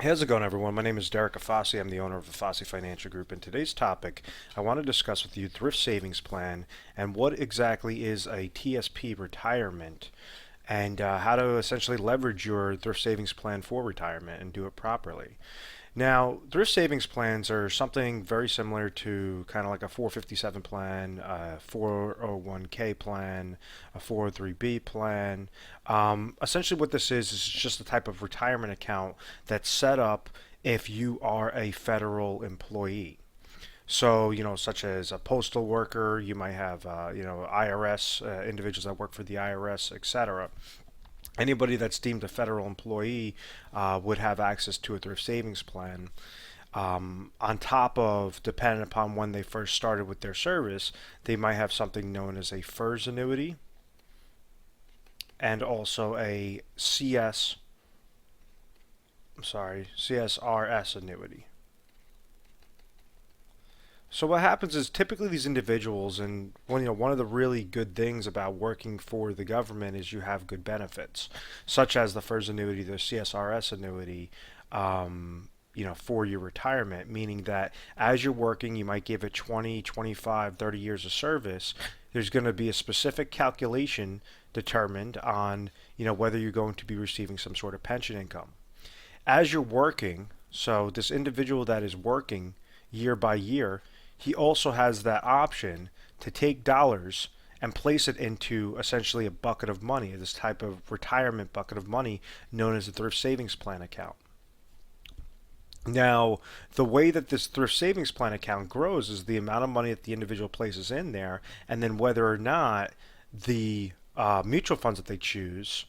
How's it going, everyone? My name is Derek Afasi. I'm the owner of Afasi Financial Group. In today's topic, I want to discuss with you Thrift Savings Plan and what exactly is a TSP retirement and how to essentially leverage your thrift savings plan for retirement and do it properly. Now, thrift savings plans are something very similar to kind of like a 457 plan, a 401k plan, a 403b plan. Essentially, what this is just a type of retirement account that's set up if you are a federal employee. So, such as a postal worker, you might have, IRS, individuals that work for the IRS, etc. Anybody that's deemed a federal employee would have access to a thrift savings plan. On top of, depending upon when they first started with their service, they might have something known as a FERS annuity and also a CSRS annuity. So what happens is typically these individuals, and one of the really good things about working for the government is you have good benefits, such as the FERS annuity, the CSRS annuity, for your retirement, meaning that as you're working, you might give it 20, 25, 30 years of service. There's going to be a specific calculation determined on, whether you're going to be receiving some sort of pension income. As you're working, so this individual that is working year by year, he also has that option to take dollars and place it into essentially a bucket of money, this type of retirement bucket of money known as a thrift savings plan account. Now, the way that this thrift savings plan account grows is the amount of money that the individual places in there, and then whether or not the mutual funds that they choose,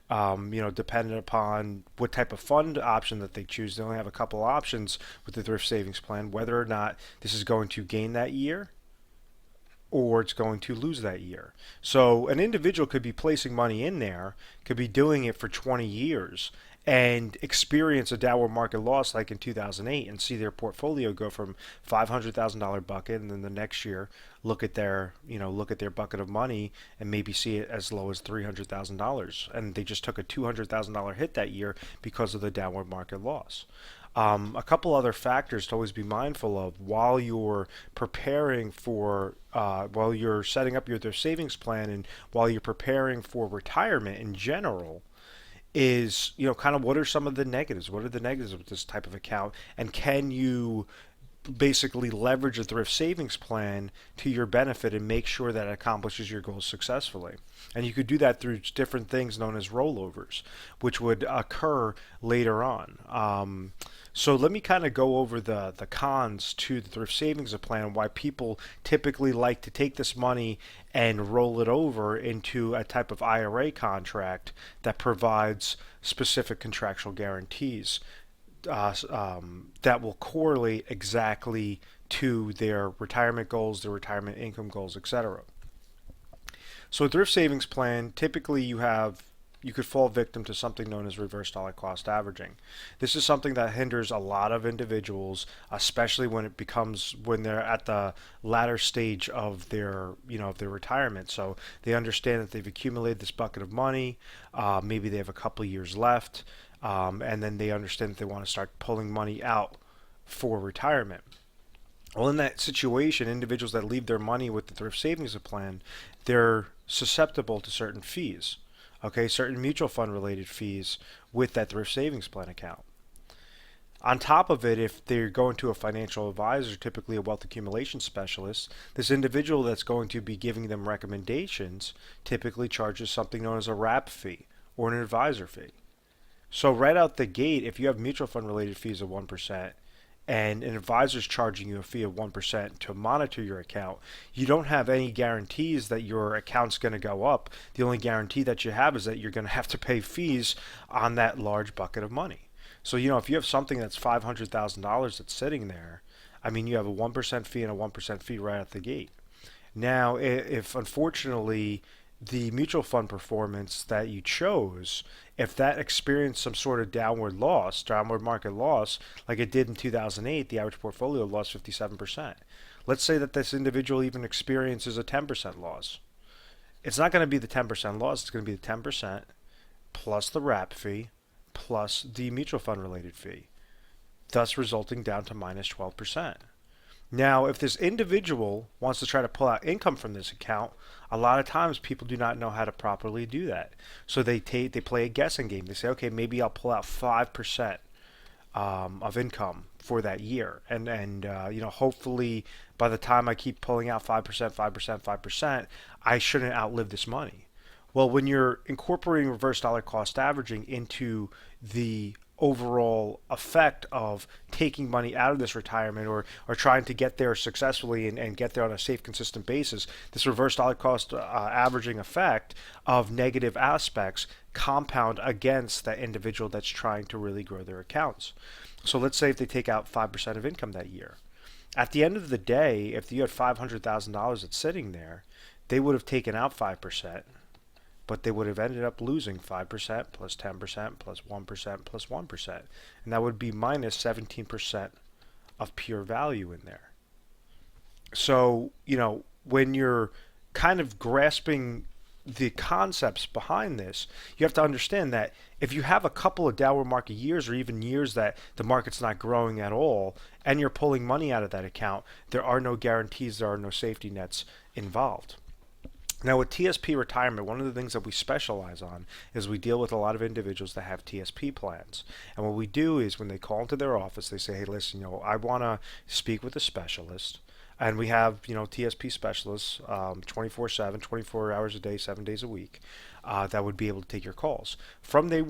dependent upon what type of fund option that they choose. They only have a couple options with the thrift savings plan, whether or not this is going to gain that year or it's going to lose that year. So an individual could be placing money in there, could be doing it for 20 years and experience a downward market loss like in 2008 and see their portfolio go from $500,000 bucket, and then the next year look at their bucket of money and maybe see it as low as $300,000, and they just took a $200,000 hit that year because of the downward market loss. A couple other factors to always be mindful of while you're setting up their savings plan and while you're preparing for retirement in general is, kind of what are some of the negatives? What are the negatives with this type of account? And can you basically leverage a thrift savings plan to your benefit and make sure that it accomplishes your goals successfully? And you could do that through different things known as rollovers, which would occur later on. So let me kind of go over the cons to the thrift savings plan and why people typically like to take this money and roll it over into a type of IRA contract that provides specific contractual guarantees that will correlate exactly to their retirement goals, their retirement income goals, etc. So a thrift savings plan, typically you could fall victim to something known as reverse dollar cost averaging. This is something that hinders a lot of individuals, especially when they're at the latter stage of their retirement. So they understand that they've accumulated this bucket of money, maybe they have a couple of years left, and then they understand that they want to start pulling money out for retirement. Well, in that situation, individuals that leave their money with the thrift savings plan, they're susceptible to certain fees. Okay, certain mutual fund related fees with that thrift savings plan account. On top of it, if they're going to a financial advisor, typically a wealth accumulation specialist, this individual that's going to be giving them recommendations typically charges something known as a wrap fee or an advisor fee. So right out the gate, if you have mutual fund related fees of 1% and an advisor is charging you a fee of 1% to monitor your account, you don't have any guarantees that your account's going to go up. The only guarantee that you have is that you're going to have to pay fees on that large bucket of money. So, if you have something that's $500,000 that's sitting there, I mean, you have a 1% fee and a 1% fee right out the gate. Now, if unfortunately the mutual fund performance that you chose, if that experienced some sort of downward market loss, like it did in 2008, the average portfolio lost 57%. Let's say that this individual even experiences a 10% loss. It's not going to be the 10% loss, it's going to be the 10% plus the wrap fee plus the mutual fund related fee. thus resulting down to minus 12%. Now, if this individual wants to try to pull out income from this account, a lot of times people do not know how to properly do that. So they play a guessing game. They say, okay, maybe I'll pull out 5% of income for that year, and hopefully by the time I keep pulling out 5%, 5%, 5%, I shouldn't outlive this money. Well, when you're incorporating reverse dollar cost averaging into the overall effect of taking money out of this retirement, or trying to get there successfully and get there on a safe, consistent basis, this reverse dollar cost averaging effect of negative aspects compound against that individual that's trying to really grow their accounts. So let's say if they take out 5% of income that year. At the end of the day, if you had $500,000 that's sitting there, they would have taken out 5%, but they would have ended up losing 5% plus 10% plus 1% plus 1%. And that would be minus 17% of pure value in there. So, when you're kind of grasping the concepts behind this, you have to understand that if you have a couple of downward market years, or even years that the market's not growing at all, and you're pulling money out of that account, there are no guarantees, there are no safety nets involved. Now, with TSP retirement, one of the things that we specialize on is we deal with a lot of individuals that have TSP plans. And what we do is when they call into their office, they say, hey, listen, I want to speak with a specialist. And we have, TSP specialists 24/7, 24 hours a day, 7 days a week, that would be able to take your calls. From there,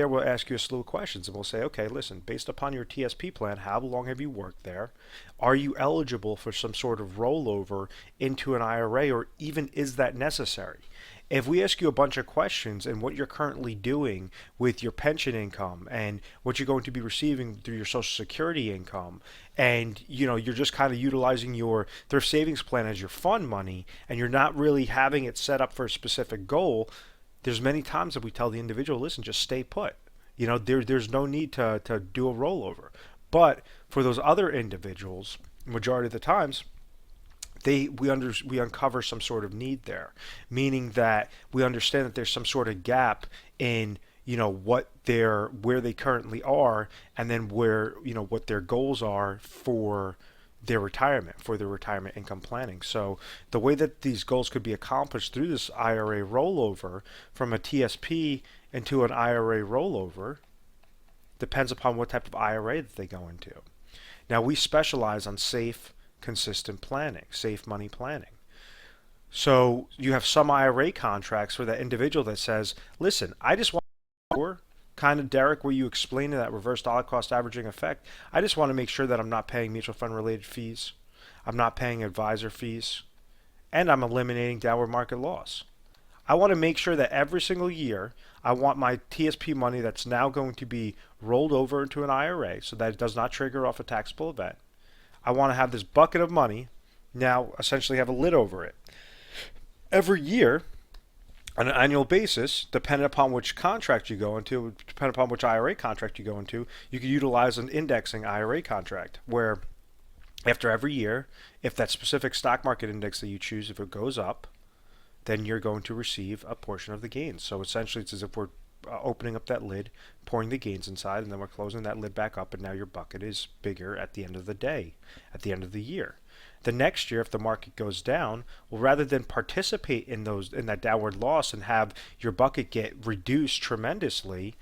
we'll ask you a slew of questions, and we'll say, okay, listen, based upon your TSP plan, how long have you worked there? Are you eligible for some sort of rollover into an IRA, or even is that necessary? If we ask you a bunch of questions and what you're currently doing with your pension income and what you're going to be receiving through your Social Security income, and you're just kind of utilizing your thrift savings plan as your fund money, and you're not really having it set up for a specific goal, there's many times that we tell the individual, listen, just stay put. There's no need to do a rollover. But for those other individuals, majority of the times, we uncover some sort of need there, meaning that we understand that there's some sort of gap in where they currently are, and then where what their goals are for their retirement income planning. So the way that these goals could be accomplished through this IRA rollover from a TSP into an IRA rollover depends upon what type of IRA that they go into. Now, we specialize on safe, consistent planning, safe money planning. So you have some IRA contracts for that individual that says, listen, I just want kind of, Derek, where you explain that reverse dollar cost averaging effect. I just want to make sure that I'm not paying mutual fund related fees, I'm not paying advisor fees, and I'm eliminating downward market loss. I want to make sure that every single year I want my TSP money that's now going to be rolled over into an IRA so that it does not trigger off a taxable event. I want to have this bucket of money now essentially have a lid over it. Every year, on an annual basis, depending upon which contract you go into, depending upon which IRA contract you go into, you can utilize an indexing IRA contract where after every year, if that specific stock market index that you choose, if it goes up, then you're going to receive a portion of the gains. So essentially it's as if we're opening up that lid, pouring the gains inside, and then we're closing that lid back up, and now your bucket is bigger at the end of the day, at the end of the year. The next year, if the market goes down, well, rather than participate in that downward loss and have your bucket get reduced tremendously,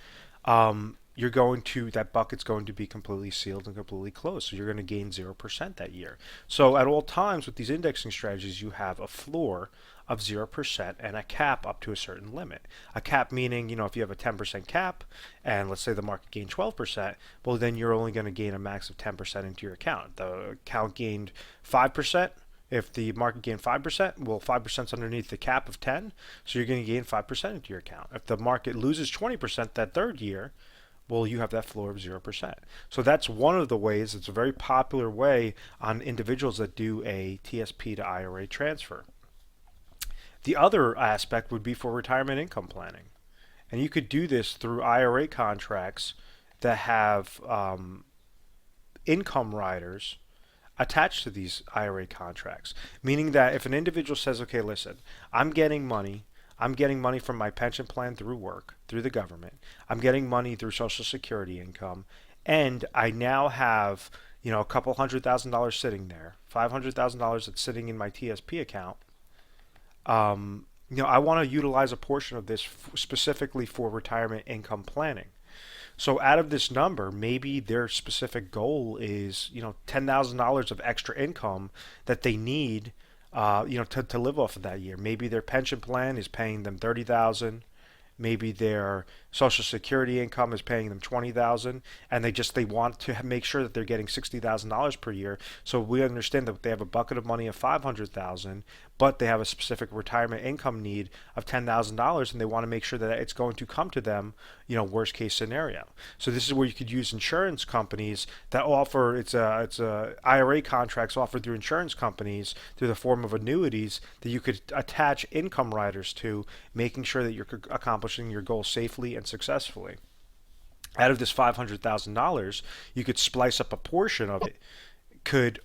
that bucket's going to be completely sealed and completely closed. So you're going to gain 0% that year. So at all times with these indexing strategies, you have a floor of 0% and a cap up to a certain limit. A cap meaning, if you have a 10% cap and let's say the market gained 12%, well, then you're only going to gain a max of 10% into your account. The account gained 5%. If the market gained 5%, well, 5% is underneath the cap of 10, so you're going to gain 5% into your account. If the market loses 20% that third year, well, you have that floor of 0%. So that's one of the ways. It's a very popular way on individuals that do a TSP to IRA transfer. The other aspect would be for retirement income planning. And you could do this through IRA contracts that have income riders attached to these IRA contracts. Meaning that if an individual says, okay, listen, I'm getting money from my pension plan through work, through the government. I'm getting money through Social Security income, and I now have, a couple $100,000 sitting there, $500,000 that's sitting in my TSP account. I want to utilize a portion of this specifically for retirement income planning. So out of this number, maybe their specific goal is, $10,000 of extra income that they need, to live off of that year. Maybe their pension plan is paying them 30,000. Maybe their social security income is paying them 20,000, and they want to make sure that they're getting $60,000 per year. So we understand that they have a bucket of money of 500,000, but they have a specific retirement income need of $10,000, and they want to make sure that it's going to come to them, worst case scenario. So this is where you could use insurance companies that offer it's a IRA contracts offered through insurance companies through the form of annuities that you could attach income riders to, making sure that you're accomplishing your goal safely and successfully. Out of this $500,000, you could splice up a portion of it. Could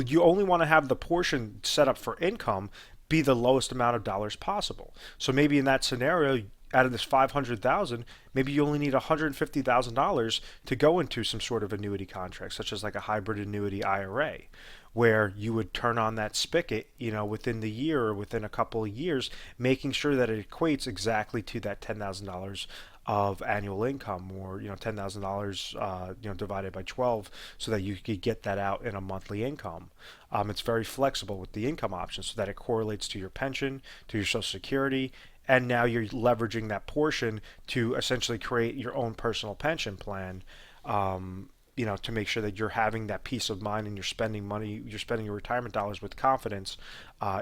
You only want to have the portion set up for income be the lowest amount of dollars possible. So maybe in that scenario, out of this 500,000, maybe you only need $150,000 to go into some sort of annuity contract, such as like a hybrid annuity IRA, where you would turn on that spigot, within the year or within a couple of years, making sure that it equates exactly to that $10,000 of annual income, or $10,000 divided by 12, so that you could get that out in a monthly income. It's very flexible with the income option, so that it correlates to your pension, to your social security, and now you're leveraging that portion to essentially create your own personal pension plan. To make sure that you're having that peace of mind, and you're spending money, you're spending your retirement dollars with confidence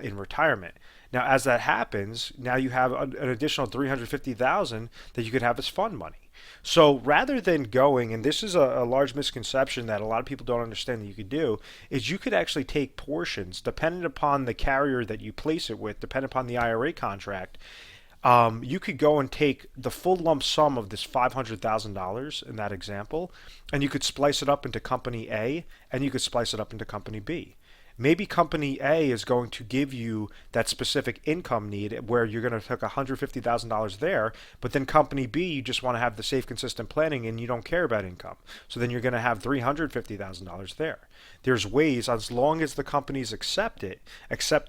in retirement. Now, as that happens, now you have an additional 350,000 that you could have as fund money. So rather than going, and this is a large misconception that a lot of people don't understand that you could do, is you could actually take portions, dependent upon the carrier that you place it with, dependent upon the IRA contract. You could go and take the full lump sum of this $500,000 in that example, and you could splice it up into company A, and you could splice it up into company B. Maybe company A is going to give you that specific income need where you're going to take $150,000 there, but then company B, you just want to have the safe, consistent planning, and you don't care about income. So then you're going to have $350,000 there. There's ways, as long as the companies accept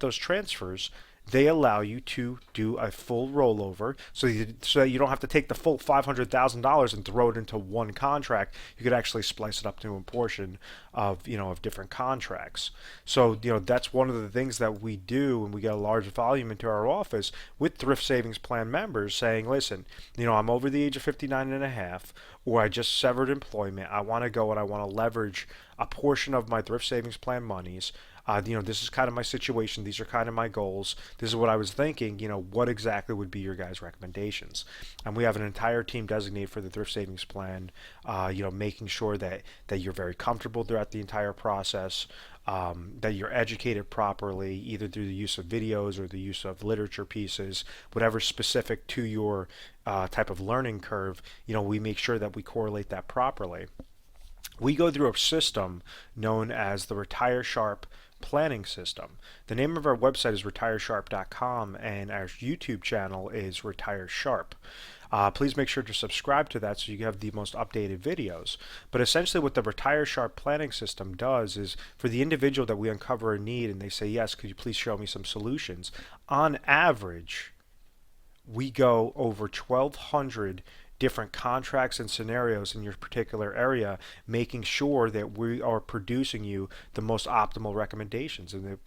those transfers, they allow you to do a full rollover, so that you don't have to take the full $500,000 and throw it into one contract. You could actually splice it up to a portion of different contracts. So that's one of the things that we do when we get a large volume into our office with Thrift Savings Plan members, saying, listen, I'm over the age of 59 and a half, or I just severed employment. I want to go and I want to leverage a portion of my Thrift Savings Plan monies. This is kind of my situation. These are kind of my goals. This is what I was thinking. What exactly would be your guys' recommendations? And we have an entire team designated for the Thrift Savings Plan, making sure that you're very comfortable throughout the entire process, that you're educated properly, either through the use of videos or the use of literature pieces, whatever specific to your type of learning curve. We make sure that we correlate that properly. We go through a system known as the Retire Sharp planning system. The name of our website is retiresharp.com, and our YouTube channel is Retire Sharp. Please make sure to subscribe to that so you have the most updated videos. But essentially what the Retire Sharp planning system does is, for the individual that we uncover a need and they say, yes, could you please show me some solutions? On average, we go over 1,200 different contracts and scenarios in your particular area, making sure that we are producing you the most optimal recommendations. And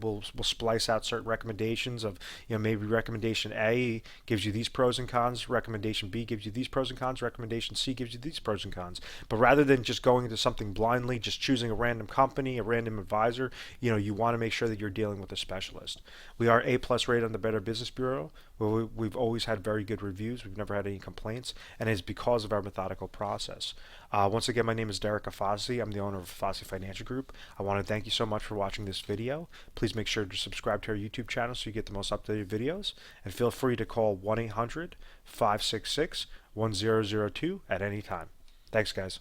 we'll splice out certain recommendations of, maybe recommendation A gives you these pros and cons, recommendation B gives you these pros and cons, recommendation C gives you these pros and cons. But rather than just going into something blindly, just choosing a random company, a random advisor, you want to make sure that you're dealing with a specialist. We are A+ rated on the Better Business Bureau. We've always had very good reviews. We've never had any complaints, and it's because of our methodical process. Once again, my name is Derek Afasi. I'm the owner of Afasi Financial Group. I want to thank you so much for watching this video. Please make sure to subscribe to our YouTube channel so you get the most updated videos, and feel free to call 1-800-566-1002 at any time. Thanks, guys.